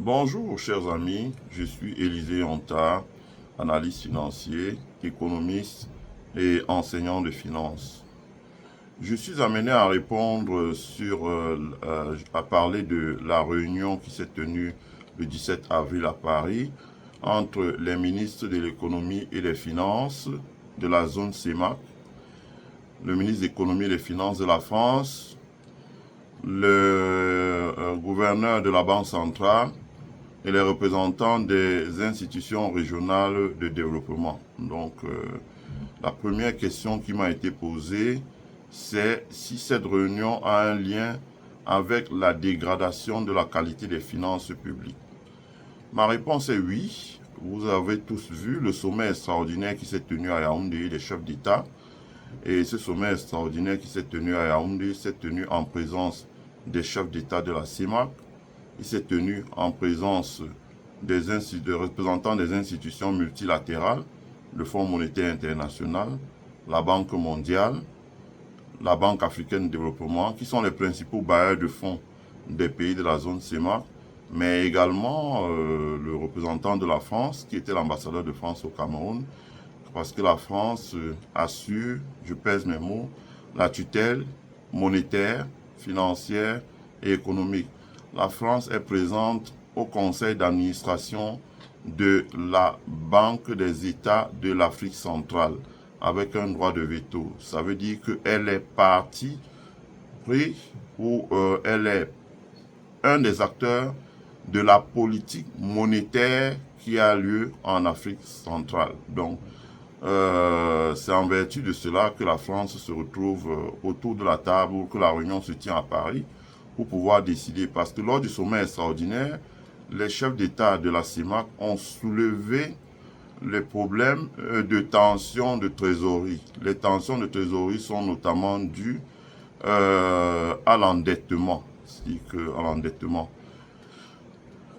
Bonjour chers amis, je suis Élisée Honta, analyste financier, économiste et enseignant de finance. Je suis amené à répondre à parler de la réunion qui s'est tenue le 17 avril à Paris entre les ministres de l'économie et des finances de la zone CEMAC, le ministre de l'économie et des finances de la France, le gouverneur de la Banque centrale et les représentants des institutions régionales de développement. Donc, la première question qui m'a été posée, c'est si cette réunion a un lien avec la dégradation de la qualité des finances publiques. Ma réponse est oui. Vous avez tous vu le sommet extraordinaire qui s'est tenu à Yaoundé des chefs d'État. Et ce sommet extraordinaire qui s'est tenu à Yaoundé s'est tenu en présence des chefs d'État de la CEMAC. Il s'est tenu en présence des représentants des institutions multilatérales, le Fonds monétaire international, la Banque mondiale, la Banque africaine de développement, qui sont les principaux bailleurs de fonds des pays de la zone CEMAC, mais également le représentant de la France, qui était l'ambassadeur de France au Cameroun, parce que la France assure, je pèse mes mots, la tutelle monétaire, financière et économique. La France est présente au conseil d'administration de la Banque des États de l'Afrique centrale avec un droit de veto. Ça veut dire qu'elle est partie prise ou elle est un des acteurs de la politique monétaire qui a lieu en Afrique centrale. Donc, c'est en vertu de cela que la France se retrouve autour de la table ou que la réunion se tient à Paris pour pouvoir décider. Parce que lors du sommet extraordinaire, les chefs d'État de la CEMAC ont soulevé les problèmes de tension de trésorerie. Les tensions de trésorerie sont notamment dues à l'endettement. C'est-à-dire à l'endettement.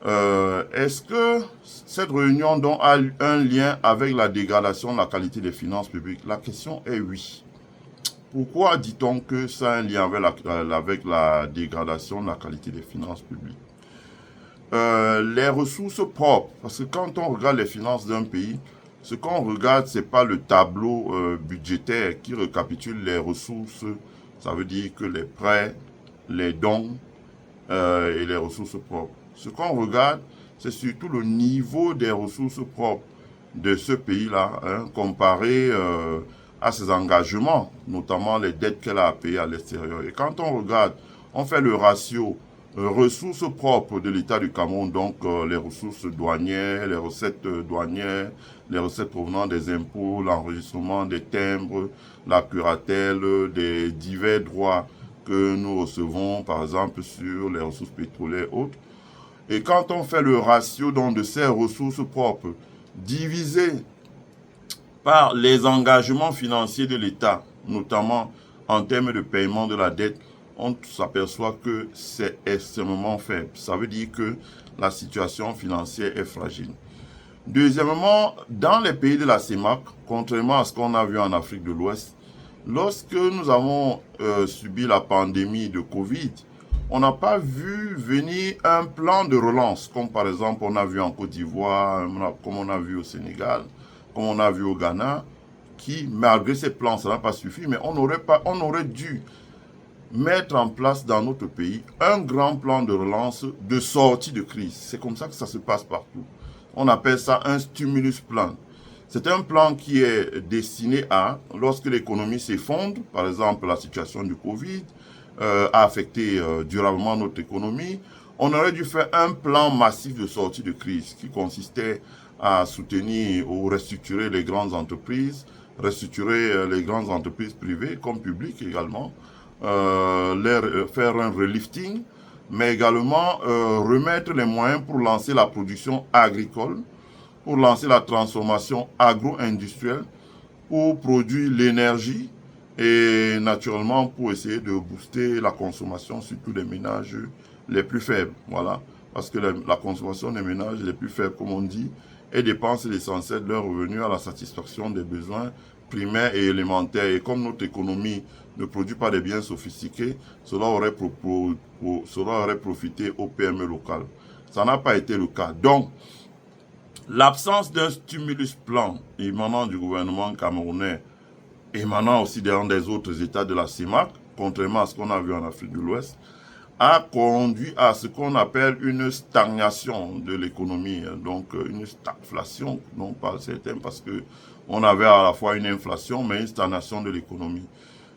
Est-ce que cette réunion donc a un lien avec la dégradation de la qualité des finances publiques? La question est oui. Pourquoi dit-on que ça a un lien avec la dégradation de la qualité des finances publiques? Les ressources propres, parce que quand on regarde les finances d'un pays, ce qu'on regarde, ce n'est pas le tableau budgétaire qui récapitule les ressources, ça veut dire que les prêts, les dons et les ressources propres. Ce qu'on regarde, c'est surtout le niveau des ressources propres de ce pays-là, comparé à ses engagements, notamment les dettes qu'elle a à payer à l'extérieur. Et quand on regarde, on fait le ratio ressources propres de l'État du Cameroun, donc les ressources douanières, les recettes douanières, les recettes provenant des impôts, l'enregistrement des timbres, la curatelle, des divers droits que nous recevons, par exemple, sur les ressources pétrolières et autres. Et quand on fait le ratio donc, de ces ressources propres divisé par les engagements financiers de l'État, notamment en termes de paiement de la dette, on s'aperçoit que c'est extrêmement faible. Ça veut dire que la situation financière est fragile. Deuxièmement, dans les pays de la CEMAC, contrairement à ce qu'on a vu en Afrique de l'Ouest, lorsque nous avons subi la pandémie de Covid, on n'a pas vu venir un plan de relance, comme par exemple on a vu en Côte d'Ivoire, comme on a vu au Sénégal, comme on a vu au Ghana, qui, malgré ces plans, ça n'a pas suffi, mais on aurait dû mettre en place dans notre pays un grand plan de relance de sortie de crise. C'est comme ça que ça se passe partout. On appelle ça un stimulus plan. C'est un plan qui est destiné à, lorsque l'économie s'effondre, par exemple la situation du Covid, a affecté durablement notre économie, on aurait dû faire un plan massif de sortie de crise qui consistait à soutenir ou restructurer les grandes entreprises, restructurer les grandes entreprises privées comme publiques également, faire un relifting, mais également remettre les moyens pour lancer la production agricole, pour lancer la transformation agro-industrielle, pour produire l'énergie et naturellement pour essayer de booster la consommation, surtout des ménages les plus faibles. Voilà, parce que la consommation des ménages les plus faibles, comme on dit, et dépense l'essentiel de leurs revenus à la satisfaction des besoins primaires et élémentaires. Et comme notre économie ne produit pas des biens sophistiqués, cela aurait profité aux PME locales. Ça n'a pas été le cas. Donc, l'absence d'un stimulus plan émanant du gouvernement camerounais, émanant aussi des autres États de la CEMAC, contrairement à ce qu'on a vu en Afrique de l'Ouest, a conduit à ce qu'on appelle une stagnation de l'économie, donc une stagflation, non pas certains, parce que on avait à la fois une inflation, mais une stagnation de l'économie.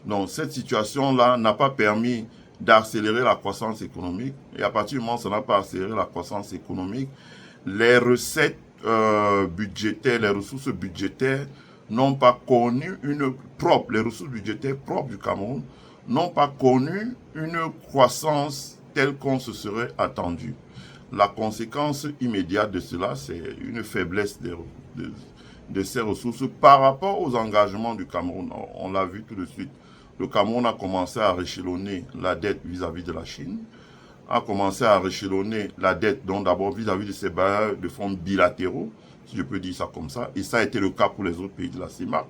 Donc cette situation-là n'a pas permis d'accélérer la croissance économique, et à partir du moment où ça n'a pas accéléré la croissance économique, les recettes budgétaires, les ressources budgétaires n'ont pas connu les ressources budgétaires propres du Cameroun n'ont pas connu une croissance telle qu'on se serait attendu. La conséquence immédiate de cela, c'est une faiblesse de ces ressources par rapport aux engagements du Cameroun. On l'a vu tout de suite. Le Cameroun a commencé à réchelonner la dette vis-à-vis de la Chine, a commencé à réchelonner la dette, donc d'abord vis-à-vis de ses bailleurs de fonds bilatéraux, si je peux dire ça comme ça, et ça a été le cas pour les autres pays de la CEMAC,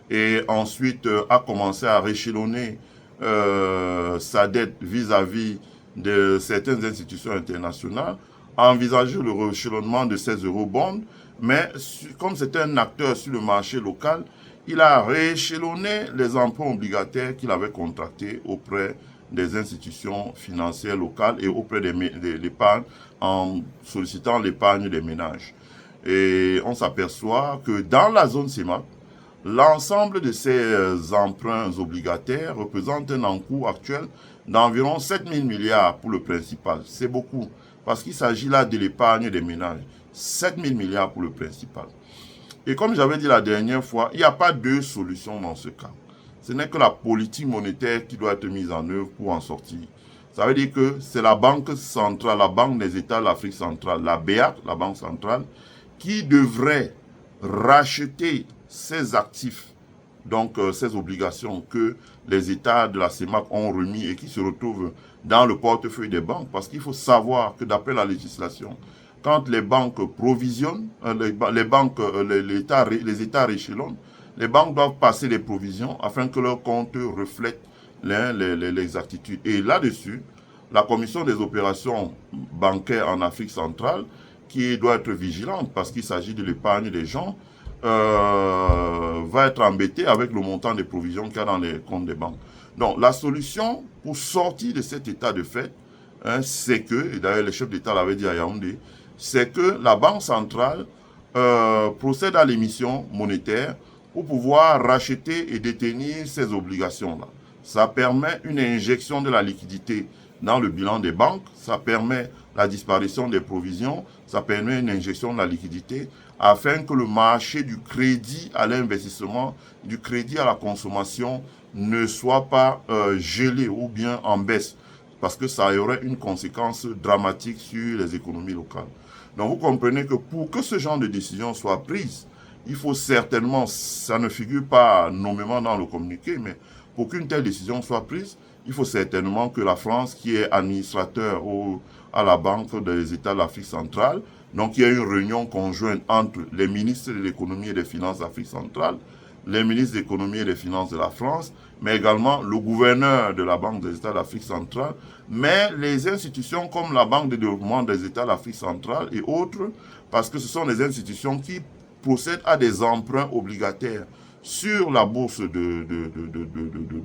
et ensuite a commencé à réchelonner sa dette vis-à-vis de certaines institutions internationales, a envisagé le rééchelonnement de ces eurobonds, mais comme c'est un acteur sur le marché local, il a rééchelonné les emprunts obligataires qu'il avait contractés auprès des institutions financières locales et auprès de l'épargne, en sollicitant l'épargne des ménages. Et on s'aperçoit que dans la zone CEMAC, l'ensemble de ces emprunts obligataires représente un encours actuel d'environ 7 000 milliards pour le principal. C'est beaucoup, parce qu'il s'agit là de l'épargne des ménages. 7 000 milliards pour le principal. Et comme j'avais dit la dernière fois, il n'y a pas deux solutions dans ce cas. Ce n'est que la politique monétaire qui doit être mise en œuvre pour en sortir. Ça veut dire que c'est la Banque centrale, la Banque des États de l'Afrique centrale, la BEAC, la Banque centrale, qui devrait racheter ces actifs, donc ces obligations que les États de la CEMAC ont remis et qui se retrouvent dans le portefeuille des banques. Parce qu'il faut savoir que d'après la législation, quand les banques provisionnent, les États réchelonnent, les banques doivent passer des provisions afin que leurs comptes reflètent les exactitudes. Et là-dessus, la Commission des opérations bancaires en Afrique centrale, qui doit être vigilante parce qu'il s'agit de l'épargne des gens, va être embêtée avec le montant des provisions qu'il y a dans les comptes des banques. Donc, la solution pour sortir de cet état de fait, c'est que, et d'ailleurs les chefs d'État l'avaient dit à Yaoundé, c'est que la Banque centrale procède à l'émission monétaire pour pouvoir racheter et détenir ces obligations-là. Ça permet une injection de la liquidité dans le bilan des banques, ça permet la disparition des provisions, ça permet une injection de la liquidité afin que le marché du crédit à l'investissement, du crédit à la consommation ne soit pas gelé ou bien en baisse, parce que ça aurait une conséquence dramatique sur les économies locales. Donc vous comprenez que pour que ce genre de décision soit prise, il faut certainement, ça ne figure pas nommément dans le communiqué, mais pour qu'une telle décision soit prise, il faut certainement que la France, qui est administrateur à la Banque des États de l'Afrique centrale, donc il y a une réunion conjointe entre les ministres de l'économie et des finances d'Afrique centrale, les ministres de l'économie et des finances de la France, mais également le gouverneur de la Banque des États de l'Afrique centrale, mais les institutions comme la Banque de développement des États de l'Afrique centrale et autres, parce que ce sont des institutions qui procèdent à des emprunts obligataires sur la bourse de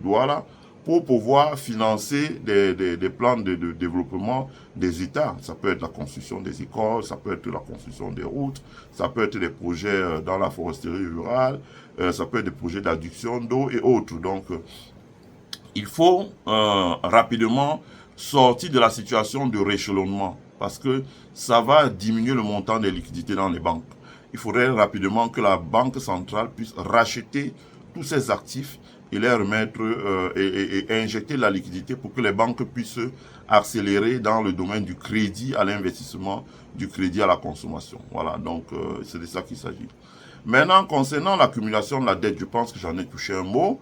Douala pour pouvoir financer des plans de développement des États. Ça peut être la construction des écoles, ça peut être la construction des routes, ça peut être des projets dans la foresterie rurale, ça peut être des projets d'adduction d'eau et autres. Donc, il faut rapidement sortir de la situation de réchelonnement parce que ça va diminuer le montant des liquidités dans les banques. Il faudrait rapidement que la Banque centrale puisse racheter tous ces actifs et les remettre et injecter la liquidité pour que les banques puissent accélérer dans le domaine du crédit à l'investissement, du crédit à la consommation. Voilà, donc c'est de ça qu'il s'agit. Maintenant, concernant l'accumulation de la dette, je pense que j'en ai touché un mot.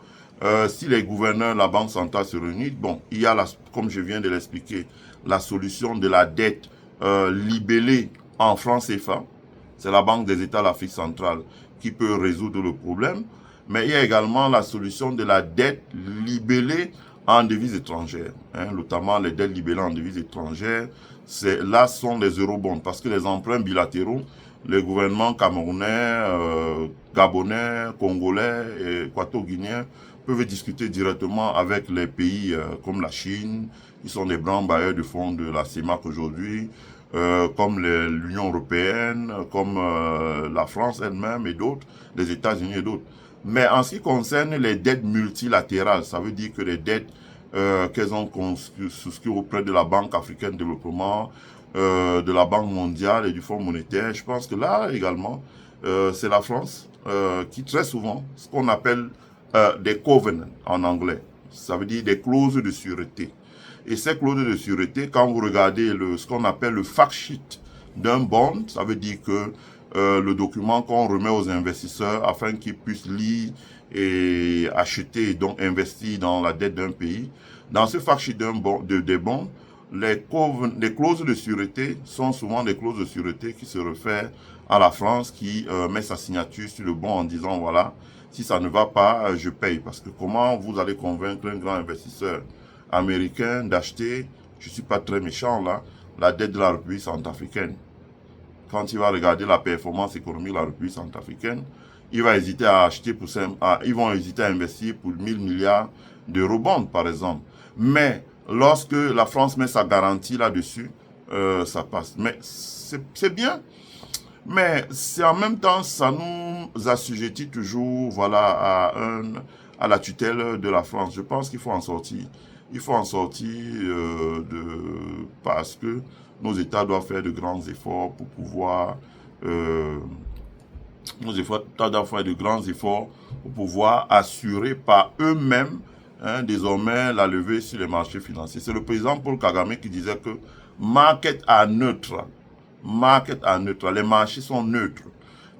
Si les gouverneurs de la Banque centrale se réunissent, bon, il y a, comme je viens de l'expliquer, la solution de la dette libellée en francs CFA. C'est la Banque des États de l'Afrique centrale qui peut résoudre le problème. Mais il y a également la solution de la dette libellée en devises étrangères, notamment les dettes libellées en devises étrangères, là sont les eurobonds, parce que les emprunts bilatéraux, les gouvernements camerounais, gabonais, congolais et équato-guinéens peuvent discuter directement avec les pays comme la Chine, qui sont des grands bailleurs de fonds de la CEMAC aujourd'hui, comme l'Union européenne, comme la France elle-même et d'autres, les États-Unis et d'autres. Mais en ce qui concerne les dettes multilatérales, ça veut dire que les dettes qu'elles ont souscrites auprès de la Banque africaine de développement, de la Banque mondiale et du Fonds monétaire, je pense que là également, c'est la France qui très souvent, ce qu'on appelle des covenants en anglais, ça veut dire des clauses de sûreté. Et ces clauses de sûreté, quand vous regardez ce qu'on appelle le fact sheet d'un bond, ça veut dire que le document qu'on remet aux investisseurs afin qu'ils puissent lire et acheter et donc investir dans la dette d'un pays. Dans ce fact sheet des bons, les clauses de sûreté sont souvent des clauses de sûreté qui se réfèrent à la France qui met sa signature sur le bon en disant voilà, si ça ne va pas, je paye. Parce que comment vous allez convaincre un grand investisseur américain d'acheter, je ne suis pas très méchant là, la dette de la République centrafricaine? Quand il va regarder la performance économique de la République centrafricaine, il va hésiter à acheter ils vont hésiter à investir pour 1000 milliards d'eurobonds, par exemple. Mais lorsque la France met sa garantie là-dessus, ça passe. Mais c'est bien. Mais c'est en même temps, ça nous assujettit toujours, voilà, à la tutelle de la France. Je pense qu'il faut en sortir. Il faut en sortir parce que nos États doivent faire de grands efforts pour pouvoir assurer par eux-mêmes désormais la levée sur les marchés financiers. C'est le président Paul Kagame qui disait que market are neutre. Market are neutre. Les marchés sont neutres.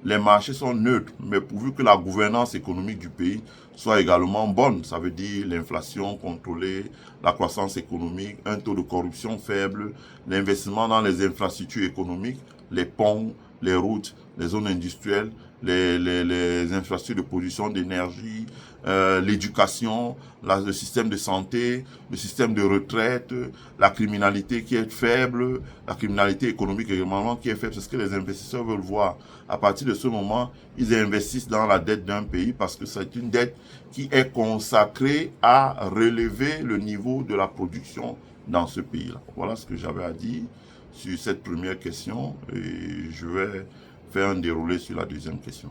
Les marchés sont neutres, mais pourvu que la gouvernance économique du pays soit également bonne, ça veut dire l'inflation contrôlée, la croissance économique, un taux de corruption faible, l'investissement dans les infrastructures économiques, les ponts, les routes, les zones industrielles, les infrastructures de production d'énergie, l'éducation, le système de santé, le système de retraite, la criminalité qui est faible, la criminalité économique également qui est faible, c'est ce que les investisseurs veulent voir. À partir de ce moment, ils investissent dans la dette d'un pays parce que c'est une dette qui est consacrée à relever le niveau de la production dans ce pays-là. Voilà ce que j'avais à dire sur cette première question et je vais faire un déroulé sur la deuxième question.